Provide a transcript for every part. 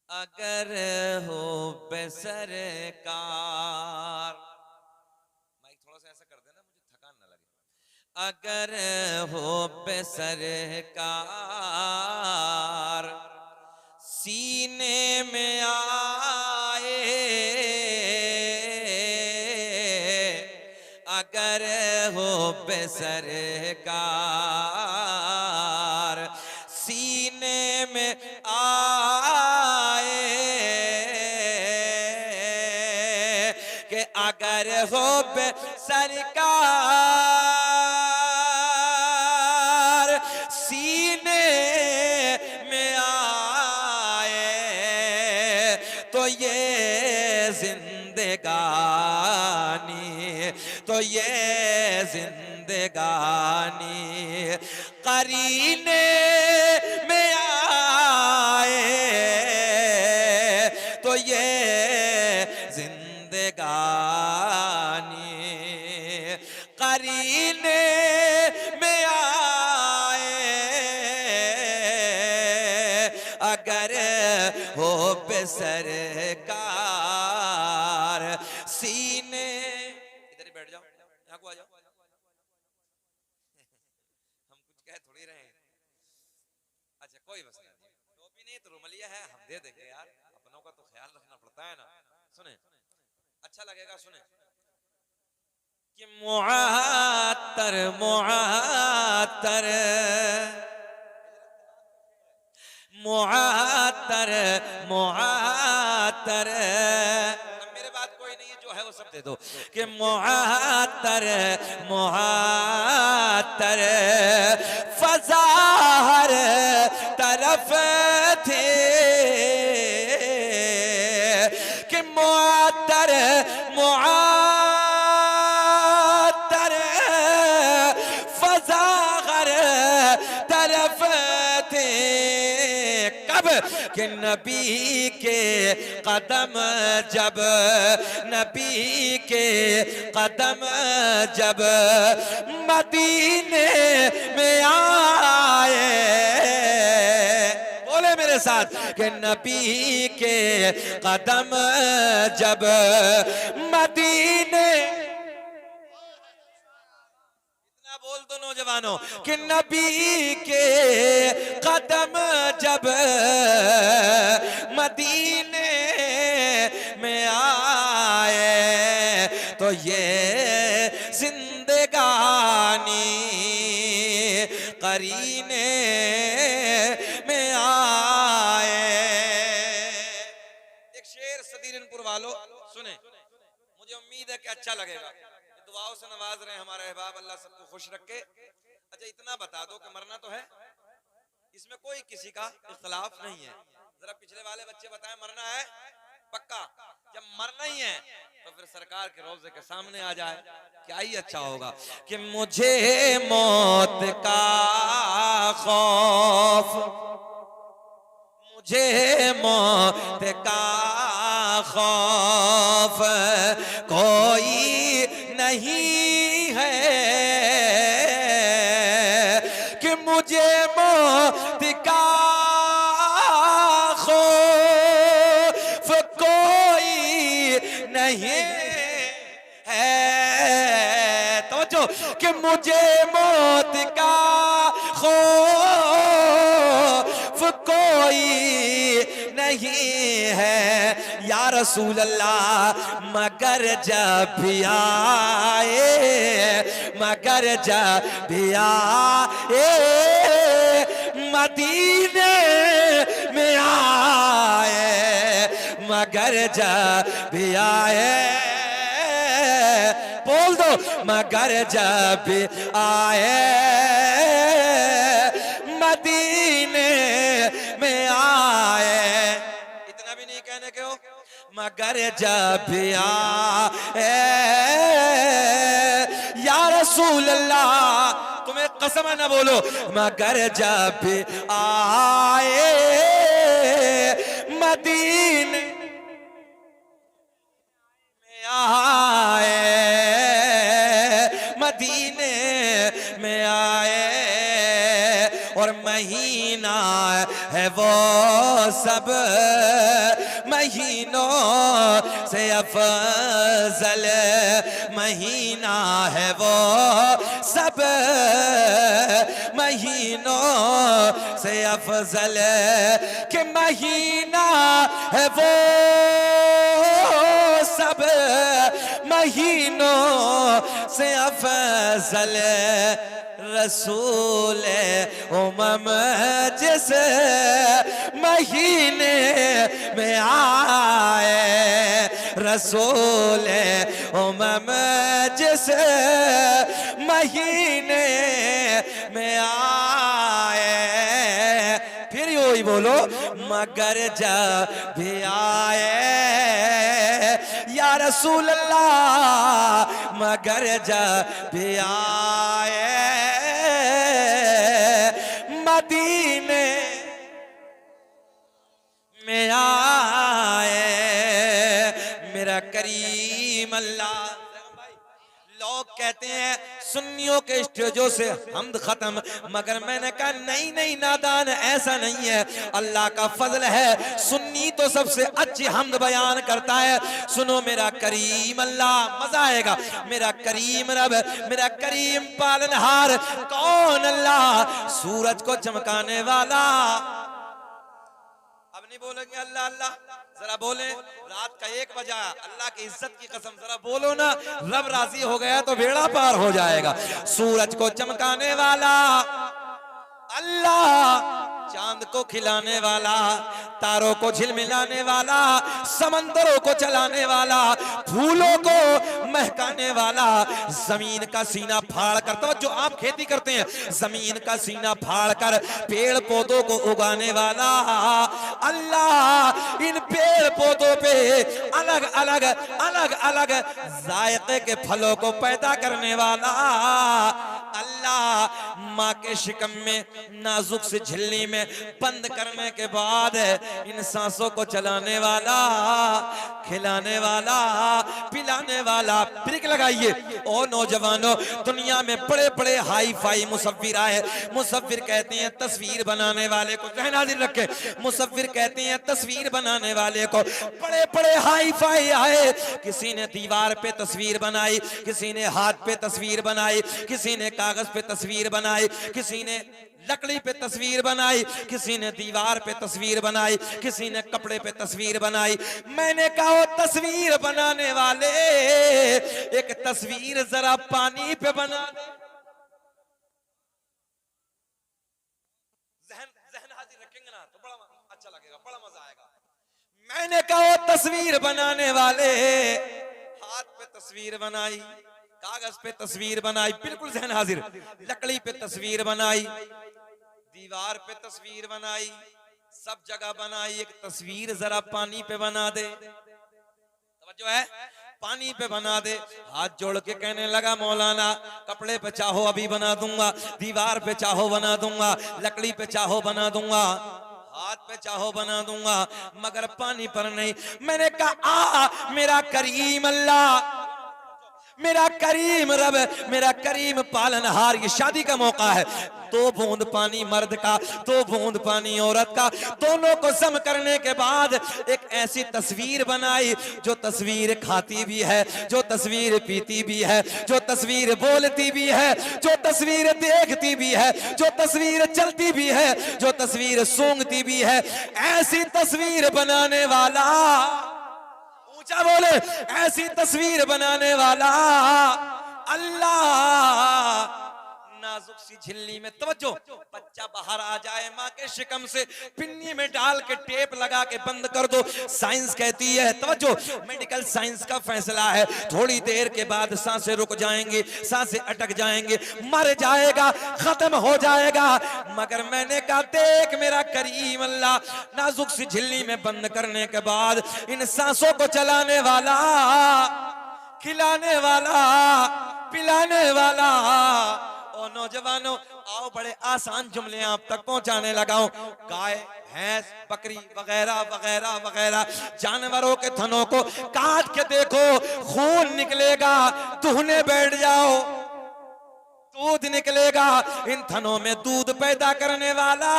अगर हो पे सरकार, माइक थोड़ा सा ऐसा कर देना, मुझे थकान ना लगे। अगर हो पे सरकार, सीने में आए, अगर हो पे सरकार, सीने में आए, कि अगर हो पे सरकार, सीने में आए, तो ये जिंदगानी, तो ये जिंदगानी करीने में आए, तो ये जिंदगानी करीने में आए, अगर हो पे सरकार, सीने, इधर ही बैठ जाओ, यहाँ को आ जाओ, हम कुछ कह थोड़ी रहे हैं। अच्छा कोई बस नहीं, टोपी नहीं तो रुमालिया है, हम दे देंगे यार, अपनों का तो ख्याल रखना पड़ता है ना। सुने, अच्छा लगेगा, सुने कि मुआतर मुआतर मुआतर मुआतर, मेरे बात कोई नहीं है, जो है वो सब दे दो, कि मुआतर मुआतर फज़ा हर तरफ थे, कि मुआतर मुआतर फज़ा हर तरफ थे, कब कि नबी के कदम जब, नबी के कदम जब मदीने में आए, बोले मेरे साथ कि नबी के कदम जब मदीने, बोल दो नौजवानों कि नबी के कदम जब मदीने में आए, तो ये जिंदगानी करीने में आए। एक शेर सदीरनपुर वालों सुने, मुझे उम्मीद है कि अच्छा लगेगा। दुआओं से नवाज रहे हमारे अहबाब, अल्लाह सबको खुश रखे। अच्छा इतना बता दो कि मरना तो है, इसमें कोई किसी का इख्तलाफ नहीं है। जरा पिछले वाले बच्चे बताएं, मरना है पक्का? जब मरना ही है तो फिर सरकार के रोजे के सामने आ जाए, क्या ही अच्छा होगा। कि मुझे मौत का खौफ, मुझे मौत का खौफ कोई नहीं है, कि मुझे मौत का खौफ कोई नहीं है, तो जो कि मुझे मौत का खौफ कोई नहीं है या रसूल अल्लाह, मगर जब भी आए, मगर जब भी आए मदीने में आए, मगर जब भी आए, बोल दो मगर जब भी आए मदीने में आए, इतना भी नहीं कहने के हो, मगर जब भी आए या रसूल अल्लाह, तुम्हें कसम है ना बोलो, मगर जब भी आए मदीने में आए, मदीने में आए, और महीना है वो सब महीनों से अफजल महीना है वो, सब महीनों से अफजल के महीना है वो, सब महीनों से अफजल रसूल उमम जिस महीने में आए, रसूल उमम जिस महीने में आए। फिर यूं ही बोलो, मगर जब भी आए या रसूल अल्लाह, मगर जब भी आए मदीने में आए मेरा करीम अल्लाह। लोग कहते हैं सुन्नियों के स्टेजों से हमद खत्म, मगर मैंने कहा नहीं नहीं नादान, ऐसा नहीं है, अल्लाह का फजल है, सुन्नी तो सबसे अच्छी हमद बयान करता है। सुनो मेरा करीम अल्लाह, मजा आएगा। मेरा करीम रब, मेरा करीम पालनहार कौन? अल्लाह, सूरज को चमकाने वाला। अब नहीं बोलेंगे अल्लाह अल्लाह, जरा बोले, रात का 1 बजा, अल्लाह की इज्जत की कसम जरा बोलो ना, रब राजी हो गया तो बेड़ा पार हो जाएगा। सूरज को चमकाने वाला अल्लाह, चांद को खिलाने वाला, तारों को झिलमिलाने वाला, समंदरों को चलाने वाला, फूलों को महकाने वाला, जमीन का सीना फाड़ कर, तो जो आप खेती करते हैं, जमीन का सीना फाड़ कर पेड़ पौधों को उगाने वाला अल्लाह, इन पेड़ पौधों पे अलग अलग अलग अलग जायके के फलों को पैदा करने वाला अल्लाह, माँ के शिकम में नाजुक से झिल्ली में बंद करने के बाद इन सांसों को चलाने वाला, खिलाने वाला, पिलाने वाला। ब्रेक लगाइए। ओ नौजवानों, दुनिया में बड़े बड़े हाई फाई मुसव्विर आए। मुसव्विर कहते हैं तस्वीर बनाने वाले को, ज़हन हाजिर रखे, मुसव्विर कहते हैं तस्वीर बनाने वाले को। बड़े बड़े हाई फाई आए, किसी ने दीवार पे तस्वीर बनाई, किसी ने हाथ पे तस्वीर बनाई, किसी ने कागज पे तस्वीर बनाई, किसी ने लकड़ी पे तस्वीर बनाई, किसी ने दीवार पे तस्वीर बनाई, किसी ने कपड़े पे तस्वीर बनाई। मैंने कहा तस्वीर बनाने वाले, एक तस्वीर जरा पानी पे बना दे। जहन हाजिर रखेंगे ना तो बड़ा अच्छा लगेगा, बड़ा मजा आएगा। मैंने कहा तस्वीर बनाने वाले, हाथ पे तस्वीर बनाई, कागज पे तस्वीर बनाई, बिल्कुल जहन हाजिर, लकड़ी पे तस्वीर बनाई, दीवार पे तस्वीर बनाई, सब जगह बनाई, एक तस्वीर जरा पानी पे बना दे। तवज्जो है, पानी पे बना दे। हाथ जोड़ के कहने लगा मौलाना, कपड़े पे चाहो अभी बना दूंगा, दीवार पे चाहो बना दूंगा, लकड़ी पे चाहो बना दूंगा, हाथ पे चाहो बना दूंगा, मगर पानी पर नहीं। मैंने कहा मेरा करीम अल्लाह, मेरा करीम रब, मेरा करीम पालनहार, ये शादी का मौका है, 2 बूंद पानी मर्द का, 2 बूंद पानी औरत का, दोनों को जम करने के बाद एक ऐसी तस्वीर बनाई, जो तस्वीर खाती भी है, जो तस्वीर पीती भी है, जो तस्वीर बोलती भी है, जो तस्वीर देखती भी है, जो तस्वीर चलती भी है, जो तस्वीर सूंघती भी है। ऐसी तस्वीर बनाने वाला, ऊंचा बोले, ऐसी तस्वीर बनाने वाला अल्लाह। नाजुक सी झिल्ली में, तवज्जो, बच्चा बाहर आ जाए माँ के शिकम से, पिन्नी में डाल के टेप लगा के बंद कर दो। साइंस कहती है, तवज्जो, मेडिकल साइंस का फैसला है, थोड़ी देर के बाद सांसें रुक जाएंगी, सांसें अटक जाएंगी, मर जाएगा, खत्म हो जाएगा। मगर मैंने कहा देख मेरा करीम अल्लाह, नाजुक सी झिल्ली में बंद करने के बाद इन सांसों को चलाने वाला, खिलाने वाला, पिलाने वाला। और नौजवानों आओ, बड़े आसान जुमले आप तक पहुंचाने लगाऊं। गाय, भैंस, बकरी वगैरह वगैरह वगैरह जानवरों के थनों को काट के देखो, खून निकलेगा, दुहने बैठ जाओ, दूध निकलेगा। इन थनों में दूध पैदा करने वाला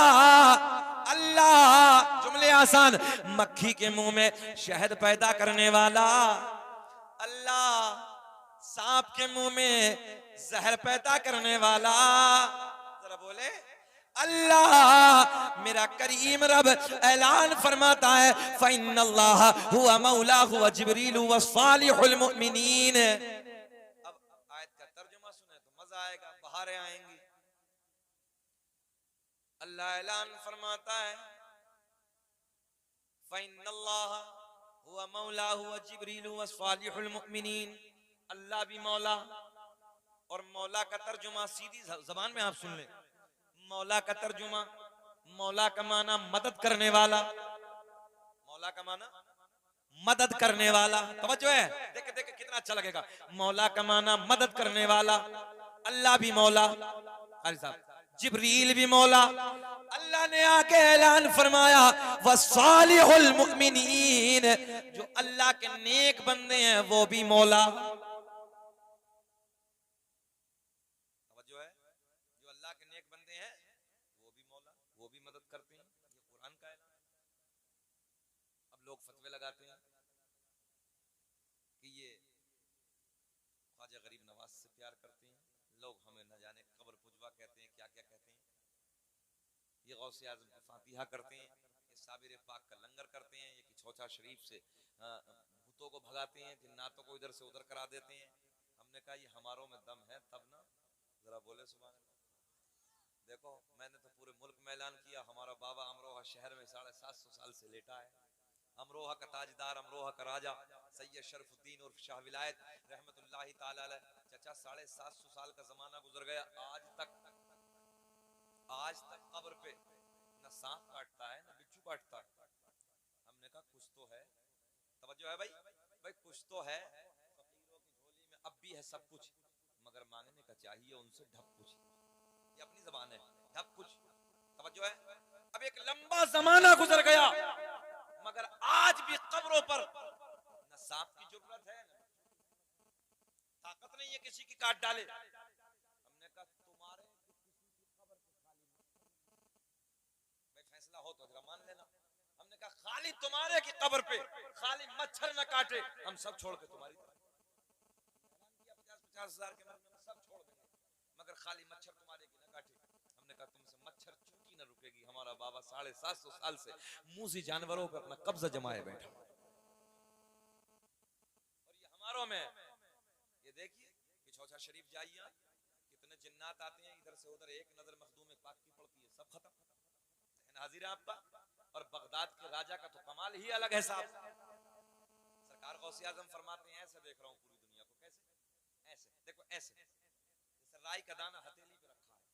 अल्लाह जुमले आसान, मक्खी के मुंह में शहद पैदा करने वाला अल्लाह, सांप के मुंह में जहर पैदा करने वाला, जरा बोले अल्लाह। मेरा करीम रब ऐलान फरमाता है फ़इन्नल्लाह हुवा मौलाहु व जिब्रील व सालिहुल मुमिनीन। अब आयत का तर्जुमा सुने तो मजा आएगा, बहारें आएंगी। अल्लाह ऐलान फरमाता है फ़इन्नल्लाह हुवा मौलाहु व जिब्रील व सालिहुल मुमिनीन। अल्लाह भी मौला, और मौला का तर्जुमा सीधी जबान में आप सुन लें, मौला का तर्जुमा, मौला का माना मदद करने वाला, मौला का माना मदद करने वाला। तवज्जो है, देख देख कितना अच्छा लगेगा। मौला का माना मदद करने वाला, अल्लाह भी मौला, जिब्रील भी मौला। अल्लाह ने आके ऐलान फरमाया वसालिहुल मुमिनीन, जो अल्लाह के नेक बंदे हैं वो भी मौला। लोग फतवे लगाते हैं कि ये ख्वाजा गरीब नवाज से प्यार करते हैं, लोग हमें न जाने कब्र पुजवा कहते हैं, क्या क्या कहते हैं, ये गौसे आज़म की फातिहा करते हैं, ये साबिर पाक का लंगर करते हैं, ये किछोछा शरीफ से भूतों को भगाते हैं, जिन्नातों को इधर से उधर करा देते हैं। हमने कहा ये हमारों में दम है तब ना, जरा बोले सुभान अल्लाह। देखो मैंने तो पूरे मुल्क में ऐलान किया, हमारा बाबा अमरोहा शहर में 750 साल से लेटा है। अमरोहा का ताजदार, अमरोहा का राजा सैयद शरफुद्दीन उर्फ शाह विलायत रहमतुल्लाहि ताला अलैह, चाचा 750 साल का जमाना गुजर गया, आज तक कब्र पे न सांप काटता है न बिच्छू काटता है। हमने कहा कुछ तो है, तवज्जो है भाई, कुछ तो है। फकीरों की झोली में अब भी है सब कुछ, मगर मांगने का चाहिए उनसे ढप कुछ। ये अपनी जबान है, ढप कुछ। तवज्जो है। अब एक लंबा जमाना गुजर गया, मगर आज भी कब्रों पर न सांप की जरूरत है, ताकत नहीं है किसी की काट डाले। हमने कहा तुम्हारे कब्र पे फैसला हो तो जरा मान लेना। हमने कहा खाली तुम्हारे की कब्र पे खाली मच्छर न काटे, हम सब छोड़ के तुम्हारी तरफ 50-50 हजार के मरने में सब छोड़ देंगे, मगर खाली मच्छर तुम्हारे की न काटे। हमने कहा तुमसे मच्छर चूंकि न रुकेगी। हमारा बाबा 750 साल से मूसी जानवरों पर अपना कब्जा जमाए बैठा, और ये हमारों में। ये देखिए किछोछा शरीफ जाइए, कितने जिन्नात आते हैं इधर से उधर, एक नजर मखदूम पाक की पड़ती है, सब खत्म। हाजिर है आपका। और बगदाद के राजा का तो कमाल ही अलग है साहब। सरकार गौसे आजम फरमाते हैं, ऐसे देख रहा हूं पूरी दुनिया को, कैसे ऐसे देखो, ऐसे जैसे राई का दाना हथेली पे रखा है।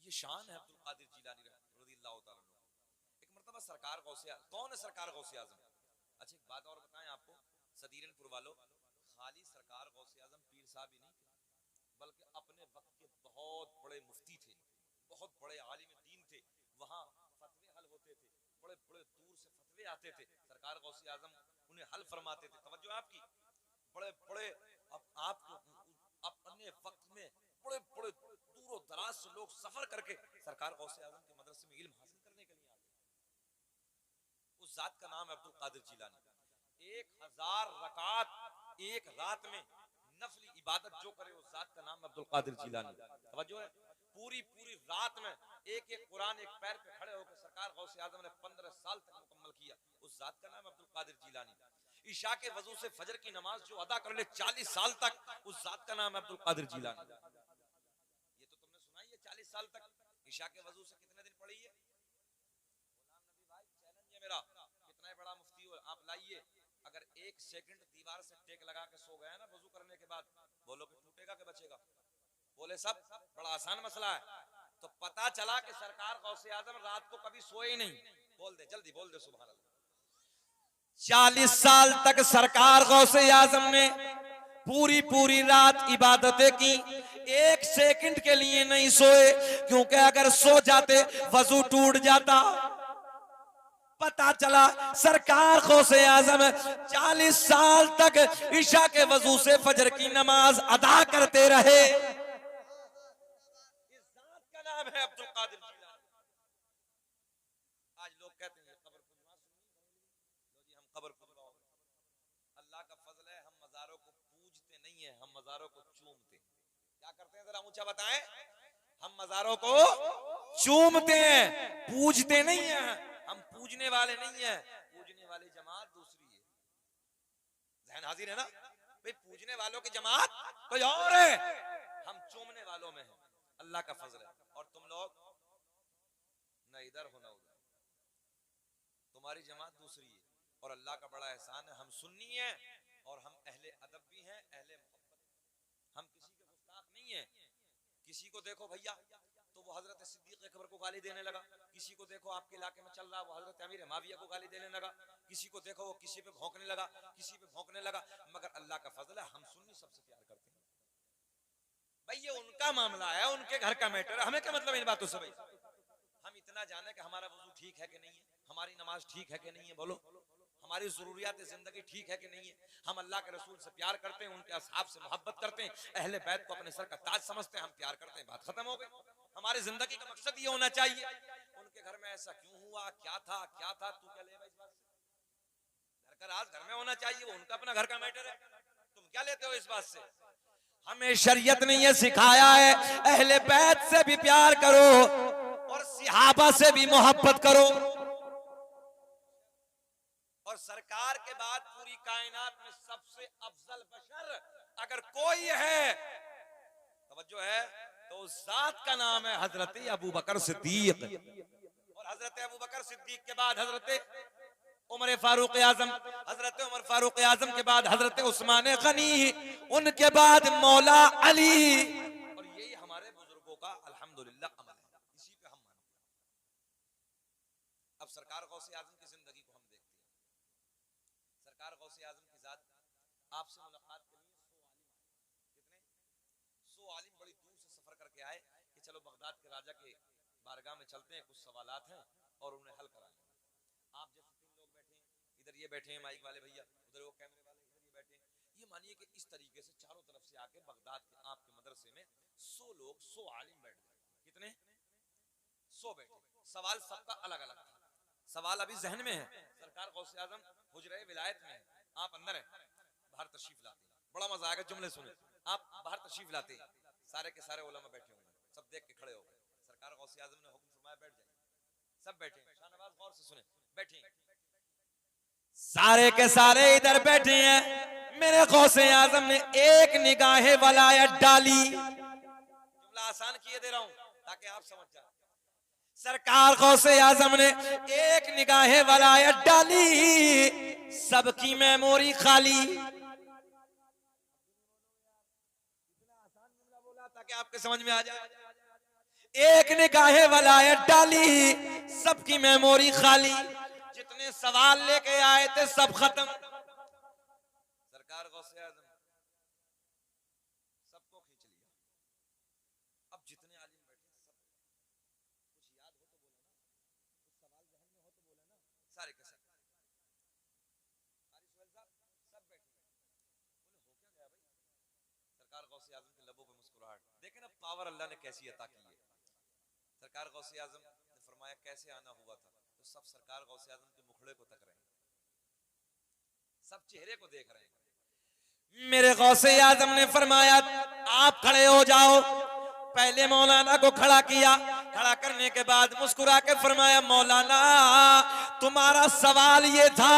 ये शान है अब्दुल कादिर जिलानी रज़ियल्लाहु ताला अन्हु। एक मर्तबा सरकार गौसे, कौन है सरकार गौसे आजम? अच्छा एक बात और बताएं आपको सदीरनपुर वालों, खाली सरकार गौसे आजम पीर साहब ही नहीं थे, बल्कि अपने वक्त के बहुत बड़े मुफ्ती थे, बहुत बड़े आलिम दीन थे। वहां फतवे हल होते थे, बड़े बड़े दूर से फतवे आते थे, सरकार गौसे आजम उन्हें हल फरमाते थे। तवज्जो आपकी, बड़े बड़े आपको अपने वक्त में बड़े बड़े दूर दराज से लोग सफर करके सरकार गौसे आजम के मदरसे में इल्म हासिल करने के लिए आते। उस जात का नाम है अब्दुल कादिर जिलानी। 1000 रकात एक रात में नफली इबादत जो करे, उस जात का नाम है अब्दुल कादिर जिलानी। तवज्जो है। पूरी पूरी रात में एक एक कुरान एक पैर पे खड़े होकर सरकार गौसे आजम ने 15 साल तक मुकम्मल किया। उस जात का नाम अब्दुल कादिर जिलानी। ईशा के वजू से फजर की नमाज जो अदा कर ले 40 साल तक, उस जात का नाम है अब्दुल कादिर जिलानी। ये तो तुमने सुना ही है, 40 साल तक ईशा के वजू से कितने दिन पढ़ी है? गुलाम नबी भाई चैलेंज है मेरा, कितना बड़ा मुफ्ती हो आप लाइए, अगर 1 सेकंड दीवार से टेक लगा के सो गया ना वजू करने के बाद, बोलो कि टूटेगा कि बचेगा? बोले सब, बड़ा आसान मसला है। तो पता चला कि सरकार गौसे आजम रात को कभी सोए ही नहीं। बोल दे जल्दी, बोल दे सुभान अल्लाह। 40 साल तक सरकार गौसे आजम ने पूरी पूरी रात इबादतें की, 1 सेकंड के लिए नहीं सोए, क्योंकि अगर सो जाते वजू टूट जाता। पता चला सरकार गौसे आजम 40 साल तक ईशा के वजू से फजर की नमाज अदा करते रहे। इस जात का नाम है अब्दुल कादिर जिलानी। कहते हैं कब्र खुदवा, लो जी हम कब्र खुदवा। अल्लाह का फजल है, हम मज़ारों को पूजते नहीं है, हम मज़ारों को चूमते। क्या करते हैं जरा ऊंचा बताएं? हम मज़ारों को चूमते हैं, पूजते नहीं है। हम पूजने वाले नहीं है, पूजने वाली जमात दूसरी है। ज़हन हाजिर है ना भाई? पूजने वालों की जमात कोई और है, हम चूमने वालों में हैं। अल्लाह का फजल है। और तुम लोग न इधर हो न उधर, तुम्हारी जमात दूसरी है। और अल्लाह का बड़ा एहसान है, हम सुन्नी हैं और हम अहले अदब भी हैं, अहले मोहब्बत। हम किसी के गुस्ताख नहीं है। किसी को देखो भैया तो वो हजरत सिद्दीक अकबर को गाली देने लगा, किसी को देखो आपके इलाके में चल रहा वो हजरत अमीर माविया को गाली देने लगा, किसी को देखो वो किसी पे भौंकने लगा, किसी पे भौंकने लगा। मगर अल्लाह का फजल है, हम सुन्नी सबसे प्यार करते हैं। भाई ये उनका मामला है, उनके घर का मैटर है, हमें क्या मतलब इन बातों से? भाई हम इतना जाने कि हमारा वजू ठीक है कि नहीं है, हमारी नमाज ठीक है कि नहीं है, बोलो हमारी जरूरियात जिंदगी ठीक है कि नहीं है, हम अल्लाह के रसूल से प्यार करते हैं, उनके असहाब से मोहब्बत करते हैं, अहले बैत को अपने सर का ताज समझते हैं, हम प्यार करते हैं, बात खत्म हो गई। हमारी जिंदगी का मकसद ये होना चाहिए। उनके घर में ऐसा क्यों हुआ, क्या था क्या था, तू क्या लेगा इस बात से? घर का राज घर में होना चाहिए, वो उनका अपना घर का मैटर है, तुम क्या लेते हो इस बात से? हमें शरीयत ने ये सिखाया है अहले बैत से भी प्यार करो और सहाबा से भी मोहब्बत करो। और सरकार के बाद पूरी कायनात में सबसे अफजल बशर अगर कोई है, तवज्जो है, तो उस जात का नाम है हजरत अबू बकर सिद्दीक। और हजरत अबू बकर सिद्दीक के बाद हजरत उमर फारूक आजम, हजरत उमर फारूक आजम के बाद हजरत उस्मान गनी, उनके बाद मौला अली। और यही हमारे बुजुर्गों का अल्हम्दुलिल्लाह अमल है, इसी पे हम मानते हैं। अब सरकार गौसे आजम की जिंदगी को हम देखते हैं। सरकार गौसे आजम की जात आपसे मुलाकात के लिए 100 आलिम बड़ी दूर से सफर करके आए कि चलो बगदाद के राजा के बारगाह में चलते हैं, कुछ सवालात हैं और उन्हें हल कराएं। आप जैसे 3 लोग बैठे हैं, इधर ये बैठे हैं माइक वाले भैया, उधर वो कैमरे वाले, इधर ये बैठे हैं। ये मानिए कि इस तरीके से चारों तरफ से आके बगदाद के आपके मदरसे में 100 लोग 100 आलिम बैठ गए। कितने? 100 बैठे। सवाल सबका अलग अलग था। सवाल अभी जहन में है। सरकार गौसे आजम हुजरे विलायत में है, आप अंदर हैं, बाहर तशरीफ लाते हैं। बड़ा मजा आएगा, जुमले सुने। आप बाहर तशरीफ लाते हैं, सारे के सारे उलमा बैठे होंगे, सब देख के खड़े हो गए। सरकार गौसे आजम ने हुक्म फरमाया बैठ जाइए। सब बैठे। शाहनवाज गौर से सुने, बैठे। सारे के सारे इधर बैठे हैं। मेरे गौसे आजम ने एक निगाहे वलायत डाली। जुमला आसान किए दे रहा हूं ताकि आप समझ जाए। सरकार गौसे आजम ने एक निगाहे वलायत डाली, सबकी मेमोरी खाली। ताकि आपके समझ में आ जाए। एक निगाहे वलायत डाली, सबकी मेमोरी खाली। जितने सवाल लेके आए थे सब खत्म। सरकार गौसे आजम सबको खींच लिया। अब जितने आलिम बैठे सब कुछ याद हो तो बोले ना, कुछ सवाल जहन में हो तो बोले ना। सारे के सारे सब बैठे। बोले हो क्या गया भाई? सरकार गौसे आजम के लबों पे मुस्कुराहट। देखे ना पावर अल्लाह ने कैसी अता की है। सरकार गौसे आजम ने फरमाया कैसे आना हुआ था, तो सब सरकार गौसे आजम के मुखड़े को तक रहे हैं, सब चेहरे को देख रहे हैं। मेरे गौसे आजम ने फरमाया आप खड़े हो जाओ। पहले मौलाना को खड़ा किया, खड़ा करने के बाद मुस्कुरा के फरमाया मौलाना तुम्हारा सवाल ये था,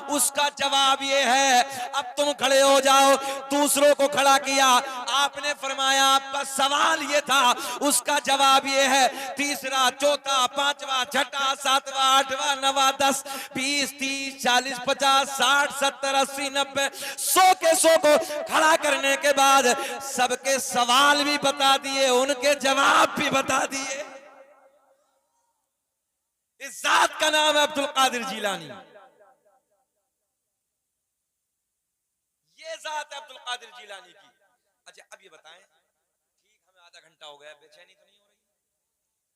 उसका जवाब ये है, अब तुम खड़े हो जाओ। दूसरों को खड़ा किया, आपने फरमाया आपका सवाल ये था, उसका जवाब ये है। तीसरा, चौथा, पांचवा, छठा, सातवां, आठवां, नवा, 10, 20, 30, 40, 50, 60, 70, 80, 90, 100 के 100 को खड़ा करने के बाद सबके सवाल भी बता दिए, उनके जवाब भी बता दिए। इस जात का नाम है अब्दुल कादिर जिलानी। ये जात है अब्दुल कादिर जिलानी की। अच्छा अब ये बताएं, ठीक हमें आधा घंटा हो गया, बेचैनी तो नहीं हो रही?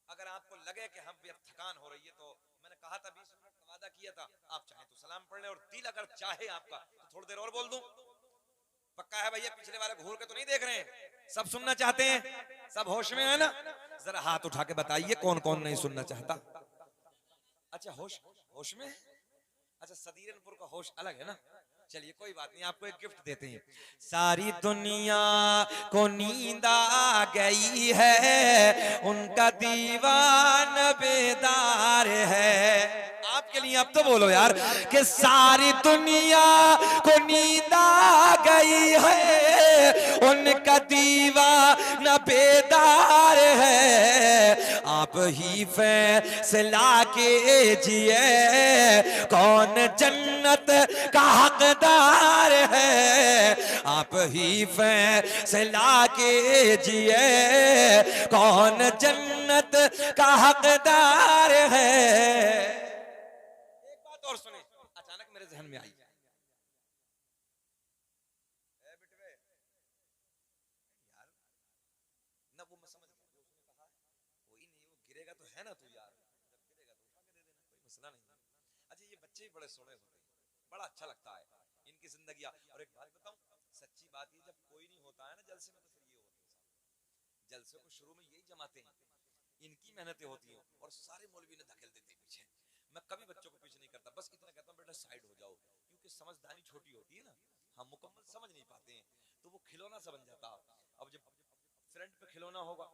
अगर आपको लगे कि हम थकान हो रही है, तो मैंने कहा था 20 मिनट का वादा किया था, आप चाहे तो सलाम पढ़ ले, और दिल अगर चाहे आपका तो थोड़ी देर और बोल दूं। पक्का है भैया? पिछले वाले घूर के तो नहीं देख रहे हैं? सब सुनना चाहते हैं? सब होश में है ना? जरा हाथ उठा के बताइए कौन कौन नहीं सुनना चाहता। अच्छा होश होश में, अच्छा सदीरनपुर का होश अलग है ना। चलिए कोई बात नहीं, आपको एक गिफ्ट देते हैं। सारी दुनिया को नींद आ गई है, उनका दीवान बेदार है। आपके लिए अब तो बोलो यार कि सारी दुनिया को नींद आ गई है, उनका दीवाना बेदार है। आप ही फैसला कीजिए कौन जन्नत का हकदार है। आप ही फैसला कीजिए कौन जन्नत का हकदार है। एक बात और सुने, अचानक मेरे जहन में आई, यार ना वो मैं समझ गया जो उसने कहा, कोई नहीं वो गिरेगा तो है ना तू यार, जब गिरेगा तो उठा के दे देना, कोई मसला नहीं है। अच्छा ये बच्चे भी बड़े सोने होते हैं, बड़ा अच्छा लगता है इनकी जिंदगी। और एक बात बताऊं, सच्ची बात ये, जब कोई नहीं होता है ना जलसे में, तो फिर ये होते हैं। जलसे को शुरू में यही जमाते हैं, इनकी मेहनतें होती हैं और सारे मौलवी ने धकेल देते हैं पीछे। मैं कभी बच्चों को पीछे नहीं करता, बस इतना कहता हूँ बेटा साइड हो जाओ, क्योंकि समझदारी छोटी होती है ना, हम मुकम्मल समझ नहीं पाते हैं, तो वो खिलौना सा बन जाता। अब जब फ्रंट पे खिलौना होगा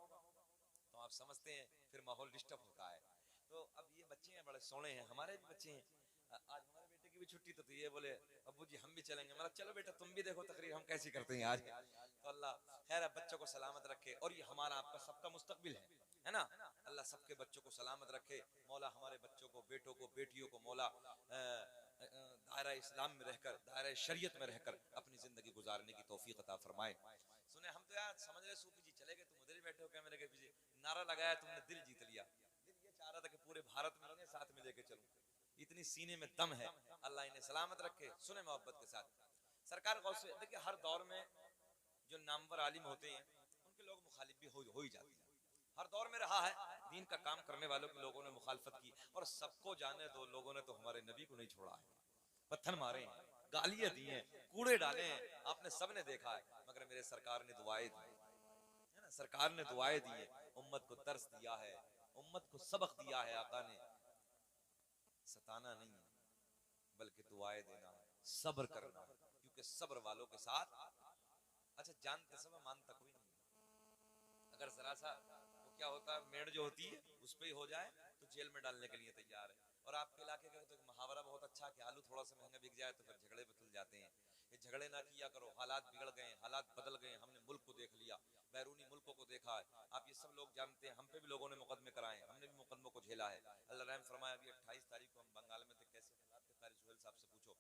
तो आप समझते हैं फिर माहौल डिस्टर्ब होता है। तो अब ये बच्चे हैं बड़े सोने हैं, हमारे भी बच्चे हैं। आज हमारे बेटे की भी छुट्टी तो थी, ये बोले अब्बू जी हम भी चलेंगे। मतलब चलो बेटा तुम भी देखो तकरीर हम कैसी करते हैं आज। तो अल्लाह खैर बच्चों को सलामत रखे, और ये हमारा आपका सबका मुस्तकबिल है ना। अल्लाह सबके बच्चों को सलामत रखे। मौला हमारे बच्चों को, बेटों को, बेटियों को मौला दायरा इस्लाम में रहकर, दायरा शरीयत में रहकर अपनी जिंदगी गुजारने की तौफीक अता फरमाए। सुने हम तो यार समझ रहे सूफी जी चले गए, तुम उधर ही बैठे हो कैमरे के पीछे, नारा लगाया तुमने, दिल जीत लिया। दिल ये चाह रहा था कि पूरे भारत में उन्हें साथ में लेके चलूं, इतनी सीने में दम है। अल्लाह इन्हें सलामत रखे। सुने मोहब्बत के साथ सरकार गौर से देखिए, हर दौर में जो नामवर आलिम होते हैं उनके लोग मुखालिफ भी हो ही जाते हैं, हर दौर में रहा है। दीन का काम करने वालों के लोगों ने मुखालफत की, और सबको जाने दो, लोगों ने तो हमारे नबी को नहीं छोड़ा है, पत्थर मारे हैं, गालियां दी हैं, कूड़े डाले हैं, आपने सबने देखा है। मगर मेरे सरकार ने दुआएं दी है ना, सरकार ने दुआएं दी है, उम्मत को दर्स दिया है, उम्मत को सबक दिया है। आका ने सताना नहीं है बल्कि दुआएं देना है, सब्र करना है, क्योंकि सब्र वालों के साथ, अच्छा जानते सब मानता कोई नहीं है। अगर जरा सा वो क्या होता है, मेड़ जो होती है उस पे ही हो जाए तो जेल में डालने के लिए तैयार है। और आपके इलाके का तो एक मुहावरा बहुत अच्छा है कि आलू थोड़ा सा महंगा बिक जाए तो फिर झगड़े पे तुल जाते हैं। ये झगड़े ना किया करो, हालात बिगड़ गए, हालात बदल गए, हमने मुल्क को देख लिया, बैरूनी मुल्कों को देखा है, आप ये सब लोग जानते हैं। हम पे भी लोगों ने मुकदमे कराए, हमने भी मुकदमों को झेला है। अल्लाह रहम फरमाए, अभी 28 तारीख को हम बंगाल में थे, कैसे हालात थे कारी सुहेल साहब से पूछो,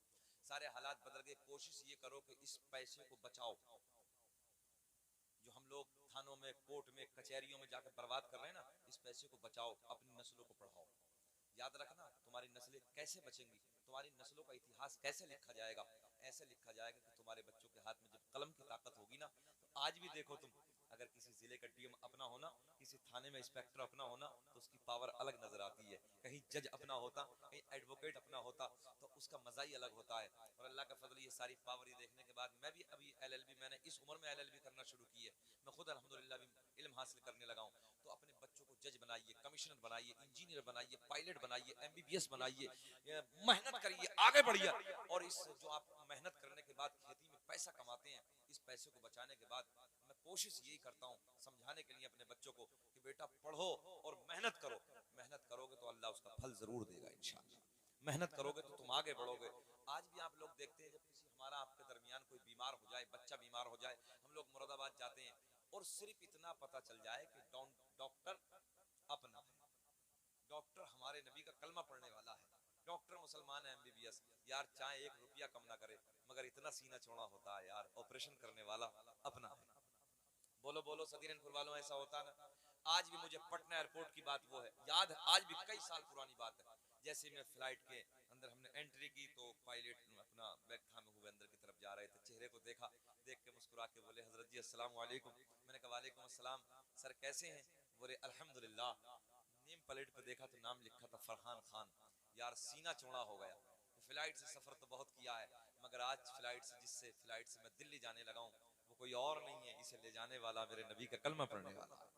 सारे हालात बदल गए। कोशिश ये करो कि इस पैसे को बचाओ, जो हम लोग थानों में, कोर्ट में, कचहरियों में जाकर बर्बाद कर रहे हैं ना, इस पैसे को बचाओ, अपनी नस्लों को पढ़ाओ। याद रखना तुम्हारी नस्लें कैसे बचेंगी, तुम्हारी नस्लों का इतिहास कैसे लिखा जाएगा। ऐसे लिखा जाएगा कि तुम्हारे बच्चों के हाथ में जब कलम की ताकत होगी ना, तो आज भी देखो तुम, अगर किसी जिले का डीएम अपना होना, किसी थाने में इंस्पेक्टर अपना होना, तो उसकी पावर अलग नजर आती है। कहीं जज अपना होता, कहीं एडवोकेट अपना होता, तो उसका मजा ही अलग होता है। और अल्लाह का फजल, ये सारी पावर ये देखने के बाद मैं भी अभी एलएलबी, मैंने इस उम्र में एलएलबी करना शुरू की है, मैं खुद अल्हम्दुलिल्लाह भी इल्म हासिल करने लगा हूँ। तो अपने बच्चों को जज बनाइए, कमिश्नर बनाइए, इंजीनियर बनाइए, पायलट बनाइए, एमबीबीएस बनाइए, मेहनत करिए, आगे बढ़िए। और इस जो आप मेहनत करने के बाद खेती में पैसा कमाते हैं, इस पैसे को बचाने के बाद मैं कोशिश यही करता हूँ समझाने के लिए अपने बच्चों को कि बेटा पढ़ो और मेहनत करो। मेहनत करोगे तो अल्लाह उसका फल जरूर देगा इंशाअल्लाह। मेहनत करोगे तो तुम आगे बढ़ोगे। आज भी आप लोग देखते हैं, जब किसी हमारा आपके दरमियान कोई बीमार हो जाए, बच्चा बीमार हो जाए, हम लोग मुरादाबाद जाते हैं, और सिर्फ इतना पता चल जाए कि डॉक्टर अपना है, डॉक्टर हमारे नबी का कलमा पढ़ने वाला है, डॉक्टर मुसलमान है, एमबीबीएस, यार चाहे 1 रुपया कम ना करे, मगर इतना सीना चौड़ा होता है यार, ऑपरेशन करने वाला अपना है। बोलो बोलो सदीरनपुर वालों, ऐसा होता ना। आज भी मुझे पटना एयरपोर्ट की बात वो है याद है, आज भी कई साल पुरानी बात है। जैसे मैं फ्लाइट के अंदर हमने एंट्री की, तो पायलट अपना बैग थामे हुए अंदर की तरफ जा रहे थे, चेहरे को देखा, देख के मुस्कुरा के बोले हजरत जी अस्सलाम वालेकुम। मैंने कहा वालेकुम अस्सलाम, सर कैसे हैं? बोले अल्हम्दुलिल्लाह। नेम प्लेट पे देखा तो नाम लिखा था फरहान खान। यार सीना चौड़ा हो गया। फ्लाइट से सफर तो बहुत किया है, मगर आज फ्लाइट से, जिससे फ्लाइट से मैं दिल्ली जाने लगा हूँ, वो कोई और नहीं है, इसे ले जाने वाला मेरे नबी का कलमा पढ़ने वाला है।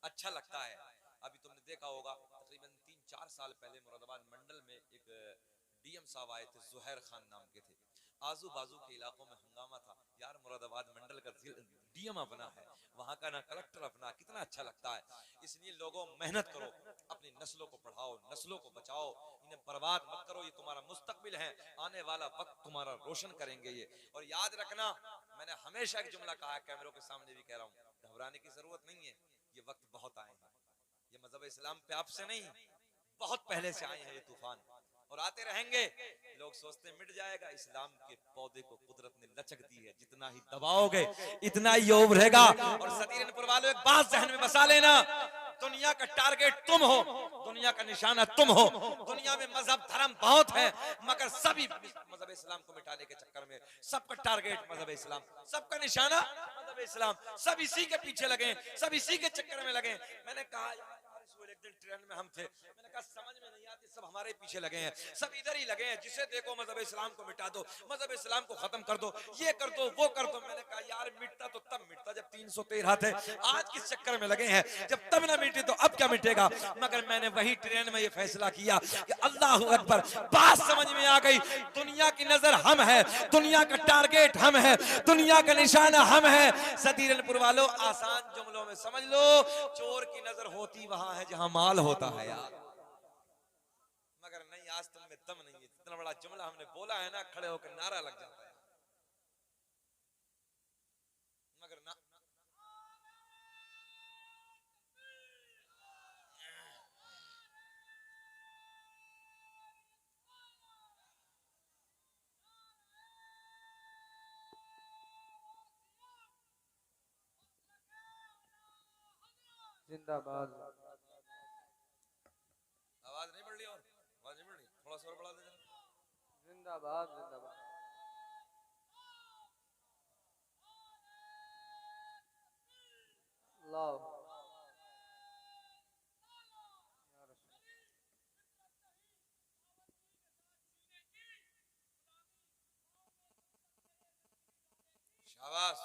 अच्छा लगता है। अभी तुमने देखा होगा तकरीबन 4 साल पहले मुरादाबाद मंडल में एक डीएम साहब आए थे, जुहैर खान नाम के थे। आजू बाजू के इलाकों में हंगामा था, यार मुरादाबाद मंडल का डीएम अपना है, वहां का ना कलेक्टर अपना, कितना अच्छा लगता है। इसलिए लोगों मेहनत करो, अपनी नस्लों को पढ़ाओ, नस्लों को बचाओ, इन्हें बर्बाद मत करो, ये तुम्हारा मुस्तकबिल है, आने वाला वक्त तुम्हारा रोशन करेंगे ये। और याद रखना, मैंने हमेशा एक जुमला कहा है, कैमरों के सामने भी कह रहा हूँ, घबराने की जरूरत नहीं है, ये वक्त बहुत आए हैं, ये मजहब इस्लाम पे आपसे नहीं, बहुत पहले से आए हैं ये तूफान, और आते रहेंगे। लोग सोचते मिट जाएगा, इस्लाम के पौधे को कुदरत ने लचक दी है, जितना ही दबाओगे इतना ही ये उभरेगा। और सदीरनपुर वालों, एक बात जहन में बसा लेना, दुनिया का टारगेट तुम हो, दुनिया का निशाना तुम हो। दुनिया में मजहब धर्म बहुत है, मगर सभी मजहब इस्लाम को मिटाने के चक्कर में सबका टारगेट मजहब इस्लाम, सबका निशाना मजहब इस्लाम, सब इसी के पीछे लगे, सब इसी के चक्कर में लगे। मैंने कहा एक दिन ट्रेन में हम थे, मैंने कहा समझ में नहीं आती, सब हमारे पीछे लगे हैं, सब इधर ही लगे हैं, जिसे देखो मजहब इस्लाम को मिटा दो, मजहब इस्लाम को खत्म कर दो, ये कर दो वो कर दो। मैंने कहा यार मिटता तो तब मिटता जब 313 थे, आज किस चक्कर में लगे हैं, जब तब ना मिटे तो अब क्या मिटेगा। मगर मैंने वही ट्रेन में ये फैसला किया कि अल्लाह अकबर, बात समझ में आ गई, दुनिया की नजर हम है, दुनिया का टारगेट हम है, दुनिया का निशाना हम है। सदीरनपुर वालों, आसान जुमलों में समझ लो, चोर की नजर होती वहां है जहां माल होता है यार, मगर नहीं, आज तुम में दम नहीं है। इतना बड़ा जुमला हमने बोला है ना, खड़े होकर नारा लग जाता है, मगर ना। जिंदाबाद। आवाज नहीं बढ़ रही, और आवाज नहीं बढ़ रही, थोड़ा सा और बढ़ा दे। जिंदाबाद जिंदाबाद। अल्लाह शाबाश।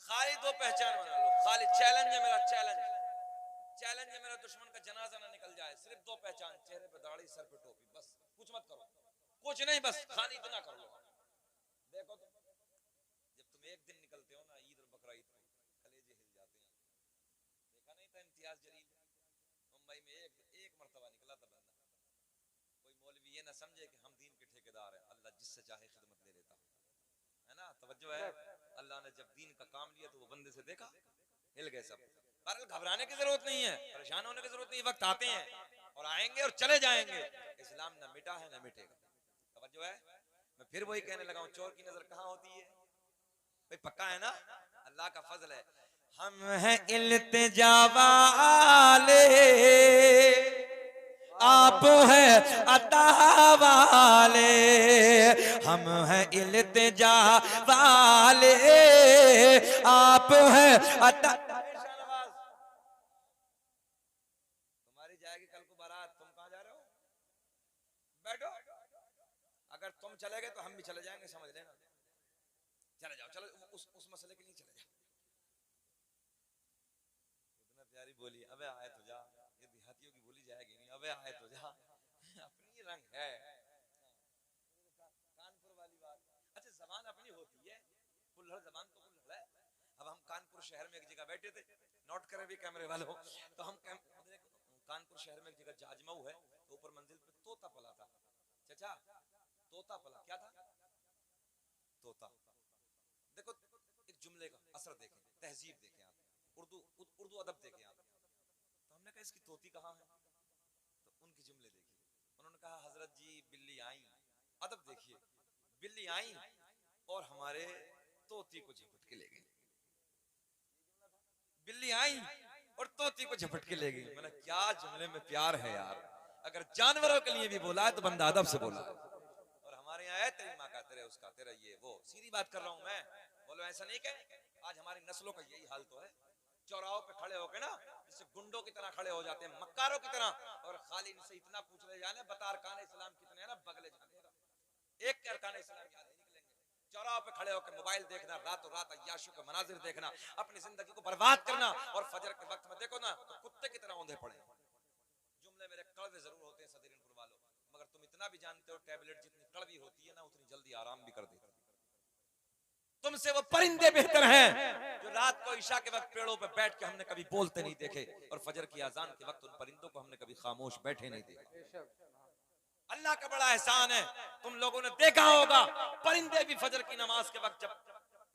खाली दो पहचान बना लो, खाली चैलेंज है मेरा, चैलेंज है मेरा, दुश्मन का जनाजा ना निकल जाए, सिर्फ दो पहचान, चेहरे पे दाढ़ी, सर पे टोपी, बस कुछ मत करो, कुछ नहीं, बस खाली इतना कर लो। देखो तो, जब तुम एक दिन निकलते हो ना ईद और बकरा ईद पे, कलेजे हिल जाते हैं। देखा नहीं था इम्तियाज जलील मुंबई में एक मरतबा निकला था बंदा, कोई मौलवी ये ना समझे कि हम दीन के ठेकेदार हैं, अल्लाह जिससे चाहे खिदमत ले लेता है ना, तवज्जो है। अल्लाह ने जब दीन का काम लिया तो वो बंदे से देखा, हिल गए सब। पर घबराने की जरूरत नहीं है, परेशान होने की जरूरत नहीं, वक्त आते हैं और आएंगे और चले जाएंगे, इस्लाम ना मिटा है ना मिटेगा, तवज्जो है। मैं फिर वही कहने लगा हूं, चोर की नजर कहां होती है भाई, पक्का है ना, अल्लाह का फजल है। हम हैं इल्तिजा वाले, आप है अता वाले, हम हैं इल्तिजा वाले, आप है अता। तुम्हारी जाएगी कल को बारात, तुम कहां जा रहे हो, बैठो, अगर तुम चले गए तो हम भी चले जाएंगे, समझ लेना। चले जाओ, चलो उस मसले के लिए चले जाओ। इतना प्यारी बोली, अबे आए तो जा, ये देहातियों की बोली जाएगी नहीं, अबे आए तो जा, अपनी रंग है, कानपुर वाली बात। अच्छा, जबान अपनी होती है, कुल्हड़ जबान तो कुल्हड़ है। अब हम कानपुर शहर में एक जगह बैठे थे, नोट करें भी कैमरे वालों, तो हम कानपुर शहर में एक जगह जाजमऊ है, तो ऊपर मंजिल पे तोता पला था, चाचा तोता पला, क्या था, तोता। देखो एक जुमले का असर देखें, तहजीब देखें आप, उर्दू अदब देखें आप। तो हमने कहा इसकी तोती कहाँ है, तो उनकी जुमले देखिए, उन्होंने कहा हजरत जी बिल्ली आई, अदब देखिए, बिल्ली आई और हमारे तोती को झपट के ले गई, बिल्ली आई और तोती को झपट के ले गई। मैंने क्या जुमले में प्यार है यार, अगर जानवरों के लिए भी बोला है तो बंदा अदब से बोला है। और हमारे यहाँ है तेरी माँ का, तेरे उसका, तेरा ये वो, सीधी बात कर रहा हूँ मैं, बोलो ऐसा नहीं कहे। आज हमारी नस्लों का यही हाल तो है, चौराहों पे खड़े होके ना जैसे गुंडों की तरह खड़े हो जाते हैं, मक्कारों की तरह, और खाली इनसे इतना पूछ ले जाने बता अरकान इस्लाम कितने हैं ना, बगले जाने एक के अरकान इस्लाम याद नहीं निकलेंगे। चौराहों पे खड़े होकर मोबाइल देखना, रातों रात अय्याशों के मनाजिर देखना, अपनी जिंदगी को बर्बाद करना, और फजर के वक्त में देखो ना तो कुत्ते की तरह औंधे पड़े। जुमले मेरे कड़वे जरूर होते हैं सदरीनपुर वालों, मगर तुम इतना भी जानते हो टैबलेट जितनी कड़वी होती है ना उतनी जल्दी आराम भी कर देती है। तुमसे वो परिंदे बेहतर हैं जो रात को ईशा के वक्त पेड़ों पे बैठ के हमने कभी बोलते नहीं देखे, और फजर की अजान के वक्त उन परिंदों को हमने कभी खामोश बैठे नहीं देखा। बेशक। अल्लाह का बड़ा एहसान है, तुम लोगों ने देखा होगा परिंदे भी फजर की नमाज के वक्त जब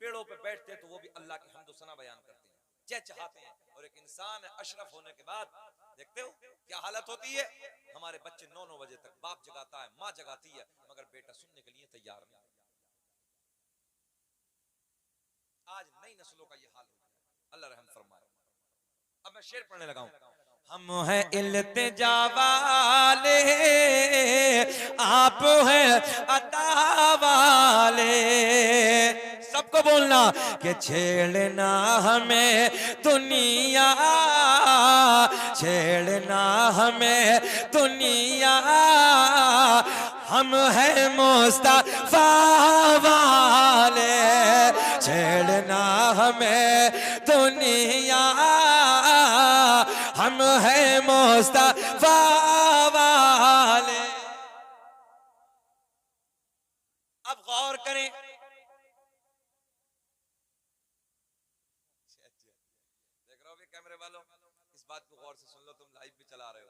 पेड़ों पे बैठते तो वो भी अल्लाह की हम्द सना बयान करते हैं, चहचहाते हैं। और एक इंसान अशरफ होने के बाद देखते हो क्या हालत होती है। हमारे बच्चे 9-9 बजे तक बाप जगाता है, माँ जगाती है, मगर बेटा सुनने के लिए तैयार नहीं। आज नई नस्लों का ये हाल हो गया, अल्लाह रहम फरमाए। अब मैं शेर पढ़ने लगा हूं। हम हैं इल्तिजा वाले, आप हैं अता वाले, सबको बोलना कि छेड़ना हमें दुनिया, छेड़ना हमें दुनिया, हम हैं मुस्तफा वाले, छेड़ना हमें दुनिया, हम हैं मुस्तफा वाले। अब गौर करें, देख रहे हो भी कैमरे वालों, इस बात को गौर से सुन लो, तुम लाइव भी चला रहे हो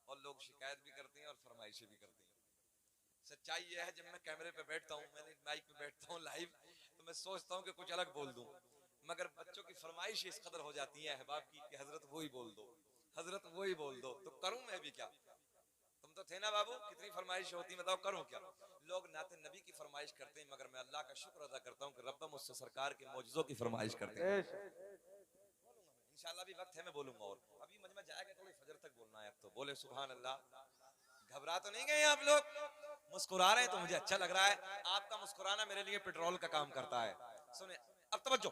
और लोग शिकायत भी करते हैं और फरमाइशें भी करते हैं। सच्चाई यह है, जब मैं कैमरे पे बैठता हूँ, मैंने माइक पे बैठता हूँ लाइव, तो मैं सोचता हूँ कि कुछ अलग बोल दूं, मगर बच्चों की फरमाइश इस कदर हो जाती है अहबाब की कि हजरत वो ही बोल दो, हजरत वो ही बोल दो, तो करूं मैं भी क्या? तुम तो थे ना बाबू, कितनी फरमाइश होती, बताओ करूं क्या? लोग नाते नबी की फरमाइश करते हैं, मगर मैं अल्लाह का शुक्र अदा करता हूं कि रब्बा मुझसे सरकार के मौजूदों की फरमाइश करते हैं। इंशाल्लाह भी वक्त है, मैं बोलूंगा, और अभी मजमा जाएगा थोड़ी फजर तक बोलना है। अब तो बोले सुभान अल्लाह। घबरा तो नहीं गए आप लोग? मुस्कुरा रहे हैं तो मुझे अच्छा लग रहा है, आपका मुस्कुराना मेरे लिए पेट्रोल का काम करता है। सुने अब तवज्जो,